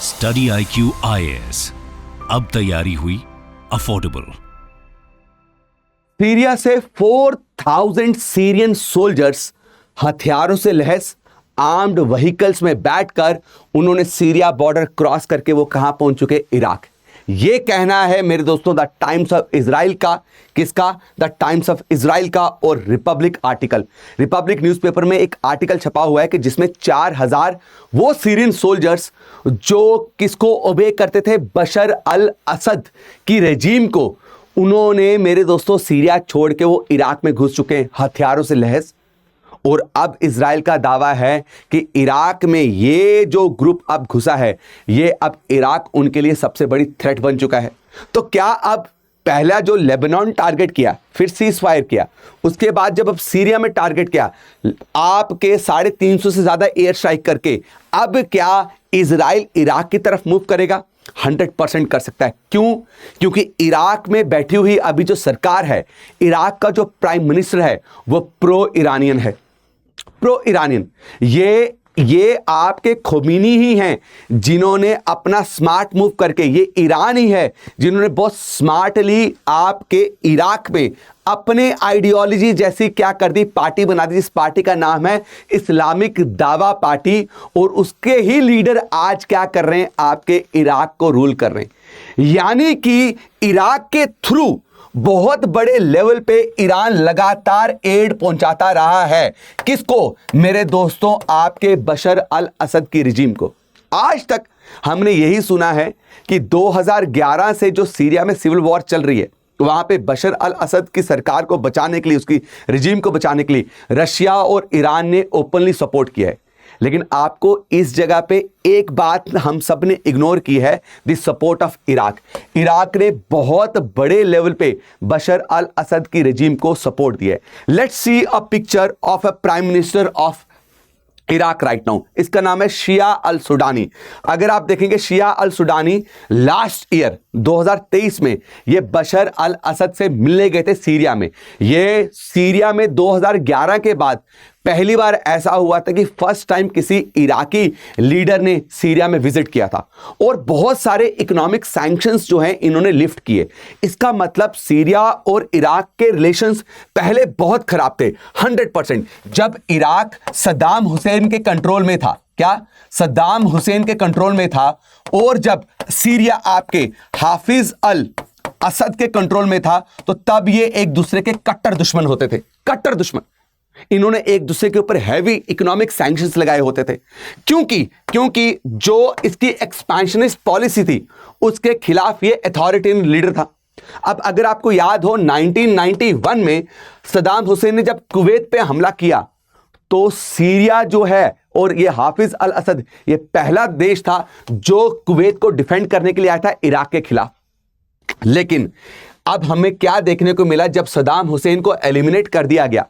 Study IQ IAS, अब तैयारी हुई अफोर्डेबल। सीरिया से 4000 सीरियन सोल्जर्स हथियारों से लैस आर्म्ड व्हीकल्स में बैठकर उन्होंने सीरिया बॉर्डर क्रॉस करके वो कहां पहुंच चुके? इराक। ये कहना है मेरे दोस्तों द टाइम्स ऑफ इजराइल का। किसका? द टाइम्स ऑफ इजराइल का। और रिपब्लिक आर्टिकल, रिपब्लिक न्यूज़पेपर में एक आर्टिकल छपा हुआ है कि जिसमें 4000 वो सीरियन सोल्जर्स जो किसको ओबे करते थे? बशर अल असद की रेजीम को, उन्होंने मेरे दोस्तों सीरिया छोड़ के वो इराक में घुस चुके हैं हथियारों से लैस। और अब इजराइल का दावा है कि इराक में ये जो ग्रुप अब घुसा है, ये अब इराक उनके लिए सबसे बड़ी थ्रेट बन चुका है। तो क्या अब पहला जो लेबनान टारगेट किया, फिर सीज फायर किया, उसके बाद जब अब सीरिया में टारगेट किया आपके 350 से ज्यादा एयर स्ट्राइक करके, अब क्या इजराइल इराक की तरफ मूव करेगा? 100% कर सकता है। क्यों? क्योंकि इराक में बैठी हुई अभी जो सरकार है, इराक का जो प्राइम मिनिस्टर है वो प्रो ईरानियन है। प्रो ईरानियन ये आपके खोमीनी ही हैं जिन्होंने अपना स्मार्ट मूव करके, ये ईरान ही है जिन्होंने बहुत स्मार्टली आपके इराक में अपने आइडियोलॉजी जैसी क्या कर दी, पार्टी बना दी, जिस पार्टी का नाम है इस्लामिक दावा पार्टी। और उसके ही लीडर आज क्या कर रहे हैं? आपके इराक को रूल कर रहे हैं। यानी कि इराक के थ्रू बहुत बड़े लेवल पे ईरान लगातार एड पहुंचाता रहा है। किसको? मेरे दोस्तों आपके बशर अल असद की रिजीम को। आज तक हमने यही सुना है कि 2011 से जो सीरिया में सिविल वॉर चल रही है, वहां पे बशर अल असद की सरकार को बचाने के लिए, उसकी रिजीम को बचाने के लिए रशिया और ईरान ने ओपनली सपोर्ट किया है। लेकिन आपको इस जगह पे एक बात हम सब ने इग्नोर की है, the support of Iraq. Iraq ने बहुत बड़े लेवल पे बशर अल असद की रेजिम को सपोर्ट दिया है। Let's see a picture of a prime minister of Iraq right now. इसका नाम है शिया अल सुडानी। अगर आप देखेंगे शिया अल सुडानी लास्ट ईयर 2023 में ये बशर अल असद से मिलने गए थे सीरिया में। ये सीरिया में 2011 के बाद पहली बार ऐसा हुआ था कि फर्स्ट टाइम किसी इराकी लीडर ने सीरिया में विजिट किया था। और बहुत सारे इकोनॉमिक सैंक्शंस जो हैं इन्होंने लिफ्ट किए। इसका मतलब सीरिया और इराक के रिलेशंस पहले बहुत खराब थे 100%। जब इराक सद्दाम हुसैन के कंट्रोल में था, क्या सद्दाम हुसैन के कंट्रोल में था, और जब सीरिया आपके हाफिज अल असद के कंट्रोल में था, तो तब ये एक दूसरे के कट्टर दुश्मन होते थे। कट्टर दुश्मन। इन्होंने एक दूसरे के ऊपर हैवी इकोनॉमिक सैंक्शंस लगाए होते थे। क्योंकि जो इसकी एक्सपेंशनिस्ट पॉलिसी थी उसके खिलाफ ये अथॉरिटेरियन लीडर था। अब अगर आपको याद हो 1991 में सद्दाम हुसैन ने जब कुवैत पे हमला किया, तो सीरिया जो है और ये हाफिज अल असद, ये पहला देश था जो कुवैत को डिफेंड करने के लिए आया था इराक के खिलाफ। लेकिन अब हमें क्या देखने को मिला? जब सद्दाम हुसैन को एलिमिनेट कर दिया गया,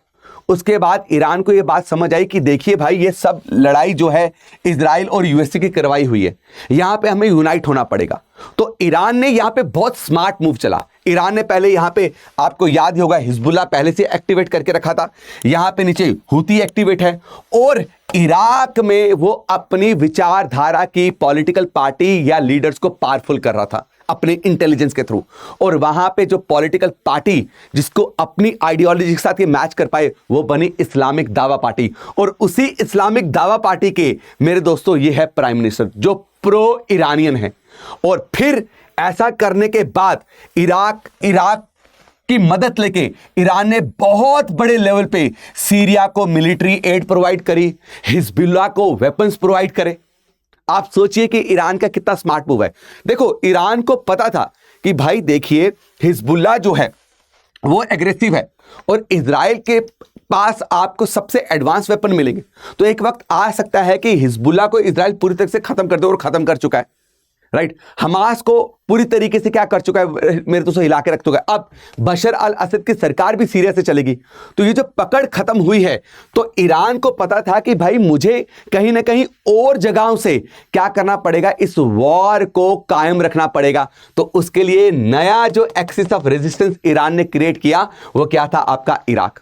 उसके बाद ईरान को यह बात समझ आई कि देखिए भाई, ये सब लड़ाई जो है इजराइल और यूएसए की करवाई हुई है, यहां पे हमें यूनाइट होना पड़ेगा। तो ईरान ने यहां पे बहुत स्मार्ट मूव चला। ईरान ने पहले यहां पे, आपको याद ही होगा, हिजबुल्लाह पहले से एक्टिवेट करके रखा था। यहां पे नीचे हूती एक्टिवेट है, और इराक में वो अपनी विचारधारा की पॉलिटिकल पार्टी या लीडर्स को पावरफुल कर रहा था अपने इंटेलिजेंस के थ्रू। और वहां पे जो पॉलिटिकल पार्टी जिसको अपनी आइडियोलॉजी के साथ ये मैच कर पाए, वो बनी इस्लामिक दावा पार्टी। और उसी इस्लामिक दावा पार्टी के मेरे दोस्तों ये है प्राइम मिनिस्टर जो प्रो ईरानियन है। और फिर ऐसा करने के बाद इराक की मदद लेके ईरान ने बहुत बड़े लेवल पे सीरिया को मिलिट्री एड प्रोवाइड करी, हिजबुल्लाह को वेपन्स प्रोवाइड करे। आप सोचिए कि ईरान का कितना स्मार्ट मूव है। देखो, ईरान को पता था कि भाई देखिए, हिजबुल्लाह जो है वो एग्रेसिव है और इजराइल के पास आपको सबसे एडवांस वेपन मिलेंगे, तो एक वक्त आ सकता है कि हिजबुल्लाह को इजराइल पूरी तरह से खत्म कर दे, और खत्म कर चुका है। राइट, हमास को पूरी तरीके से क्या कर चुका है मेरे दोस्तों? हिला के रख चुका है। अब बशर अल असद की सरकार भी सीरिया से चलेगी। तो ये जो पकड़ खत्म हुई है, तो ईरान को पता था कि भाई मुझे कहीं ना कहीं और जगहों से क्या करना पड़ेगा, इस वॉर को कायम रखना पड़ेगा। तो उसके लिए नया जो एक्सिस ऑफ रेजिस्टेंस ईरान ने क्रिएट किया, वो क्या था? आपका इराक।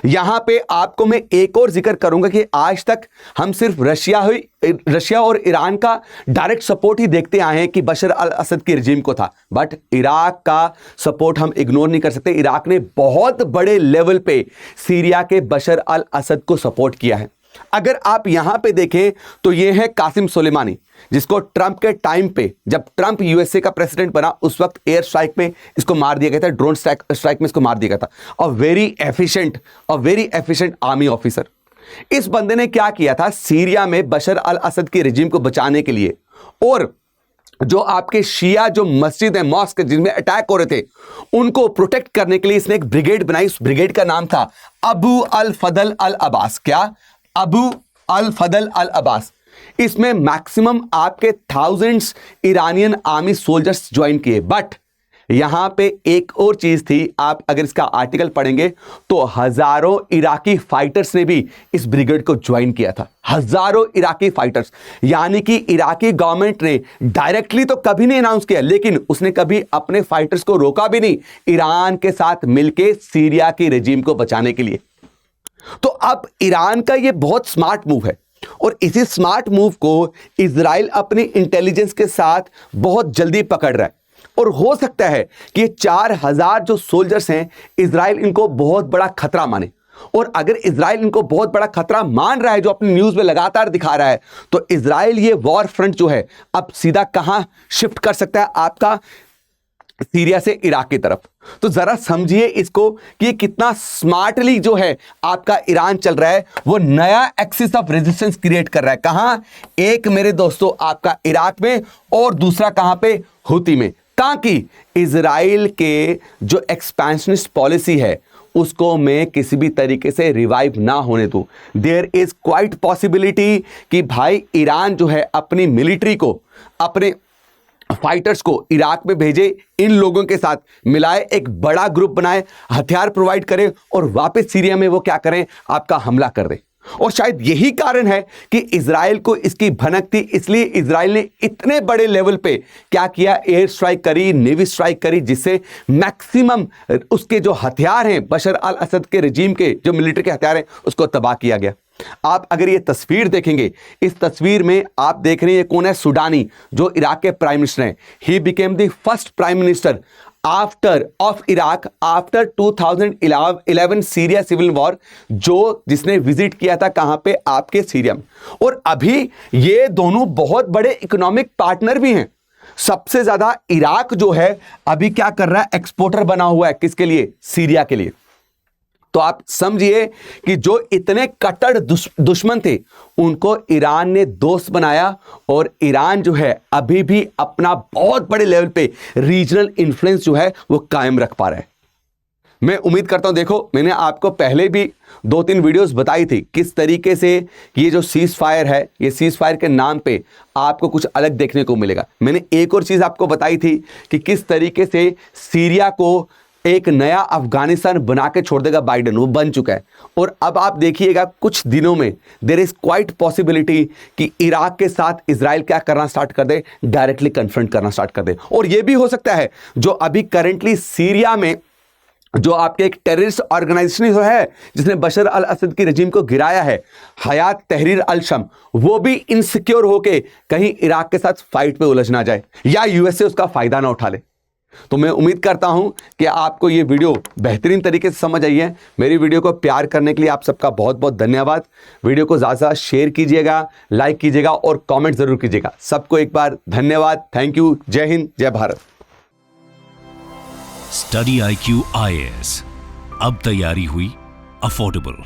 यहां पे आपको मैं एक और जिक्र करूंगा कि आज तक हम सिर्फ रशिया और ईरान का डायरेक्ट सपोर्ट ही देखते आए हैं कि बशर अल असद की रजीम को था, बट इराक का सपोर्ट हम इग्नोर नहीं कर सकते। इराक ने बहुत बड़े लेवल पे सीरिया के बशर अल असद को सपोर्ट किया है। अगर आप यहां पे देखें तो यह है कासिम सुलेमानी, जिसको ट्रंप के टाइम पे, जब ट्रंप यूएसए का प्रेसिडेंट बना, उस वक्त एयर स्ट्राइक में इसको मार दिया गया था, ड्रोन स्ट्राइक में इसको मार दिया गया था। और वेरी एफिशिएंट आर्मी ऑफिसर। इस बंदे ने क्या किया था सीरिया में बशर अल असद की रजीम को बचाने के लिए, और जो आपके शिया जो मस्जिद है, मॉस्क जिनमें अटैक हो रहे थे, उनको प्रोटेक्ट करने के लिए इसने एक ब्रिगेड बनाई। उस ब्रिगेड का नाम था अबू अल फदल अल अब्बास। क्या? अबू अल फदल अल अब्बास। इसमें मैक्सिमम आपके thousands Iranian army soldiers join किए। बट यहां पे एक और चीज थी, आप अगर इसका आर्टिकल पढ़ेंगे तो हजारों इराकी फाइटर्स ने भी इस ब्रिगेड को ज्वाइन किया था। हजारों इराकी फाइटर्स, यानी कि इराकी गवर्नमेंट ने डायरेक्टली तो कभी नहीं अनाउंस किया, लेकिन उसने कभी अपने फाइटर्स को रोका भी नहीं ईरान के साथ मिलकर सीरिया की रजीम को बचाने के लिए। तो अब ईरान का यह बहुत स्मार्ट मूव है, और इसी स्मार्ट मूव को इजराइल अपनी इंटेलिजेंस के साथ बहुत जल्दी पकड़ रहा है। और हो सकता है कि 4000 जो सोल्जर्स हैं, इजराइल इनको बहुत बड़ा खतरा माने। और अगर इजराइल इनको बहुत बड़ा खतरा मान रहा है, जो अपनी न्यूज में लगातार दिखा रहा है, तो इजराइल ये वॉर फ्रंट जो है अब सीधा कहां शिफ्ट कर सकता है? आपका सीरिया से इराक की तरफ। तो जरा समझिए इसको कि ये कितना स्मार्टली जो है आपका ईरान चल रहा है, वो नया एक्सिस ऑफ रेजिस्टेंस क्रिएट कर रहा है। कहां? एक मेरे दोस्तों आपका इराक में, और दूसरा कहां पे? हूती में, ताकि इजराइल के जो एक्सपेंशनिस्ट पॉलिसी है उसको मैं किसी भी तरीके से रिवाइव ना होने दूं। देयर इज क्वाइट पॉसिबिलिटी कि भाई ईरान जो है अपनी मिलिट्री को, अपने फाइटर्स को इराक में भेजे, इन लोगों के साथ मिलाए, एक बड़ा ग्रुप बनाए, हथियार प्रोवाइड करे, और वापस सीरिया में वो क्या करें? आपका हमला कर दे। और शायद यही कारण है कि इजराइल को इसकी भनक थी, इसलिए इजराइल ने इतने बड़े लेवल पे क्या किया? एयर स्ट्राइक करी, नेवी स्ट्राइक करी, जिससे मैक्सिमम उसके जो हथियार हैं, बशर अल असद के रजीम के जो मिलिट्री के हथियार हैं, उसको तबाह किया गया। आप अगर ये तस्वीर देखेंगे, इस तस्वीर में आप देख रहे हैं ये कौन है? सुडानी, जो इराक के प्राइम मिनिस्टर हैं। He became the first prime minister of Iraq after 2011 Syria civil war, जिसने विजिट किया था कहां पे? आपके सीरिया में। और अभी ये दोनों बहुत बड़े इकोनॉमिक पार्टनर भी हैं। सबसे ज्यादा इराक जो है अभी क्या कर रहा है? एक्सपोर्टर बना हुआ है। किसके लिए? सीरिया के लिए। तो आप समझिए कि जो इतने कट्टर दुश्मन थे, उनको ईरान ने दोस्त बनाया, और ईरान जो है अभी भी अपना बहुत बड़े लेवल पे रीजनल इन्फ्लुएंस जो है वो कायम रख पा रहा है। मैं उम्मीद करता हूं, देखो मैंने आपको पहले भी 2-3 वीडियोस बताई थी किस तरीके से ये जो सीज फायर है, ये सीज फायर के नाम पे आपको कुछ अलग देखने को मिलेगा। मैंने एक और चीज आपको बताई थी कि किस तरीके से सीरिया को एक नया अफगानिस्तान बना के छोड़ देगा बाइडेन, वो बन चुका है। और अब आप देखिएगा कुछ दिनों में देयर इज क्वाइट पॉसिबिलिटी कि इराक के साथ इजराइल क्या करना स्टार्ट कर दे? डायरेक्टली कन्फ्रंट करना स्टार्ट कर दे। और ये भी हो सकता है जो अभी करंटली सीरिया में जो आपके एक टेररिस्ट ऑर्गेनाइजेशन है जिसने बशर अल असद की रजीम को गिराया है, हयात तहरीर अल शम, वो भी इनसिक्योर होके कहीं इराक के साथ फाइट पे उलझ ना जाए, या यूएसए उसका फायदा ना उठा ले। तो मैं उम्मीद करता हूं कि आपको ये वीडियो बेहतरीन तरीके से समझ आई है। मेरी वीडियो को प्यार करने के लिए आप सबका बहुत बहुत धन्यवाद। वीडियो को ज़्यादा शेयर कीजिएगा, लाइक कीजिएगा और कमेंट जरूर कीजिएगा। सबको एक बार धन्यवाद। Thank you. जय हिंद, जय भारत। स्टडी IQ IAS, अब तैयारी हुई अफोर्डेबल।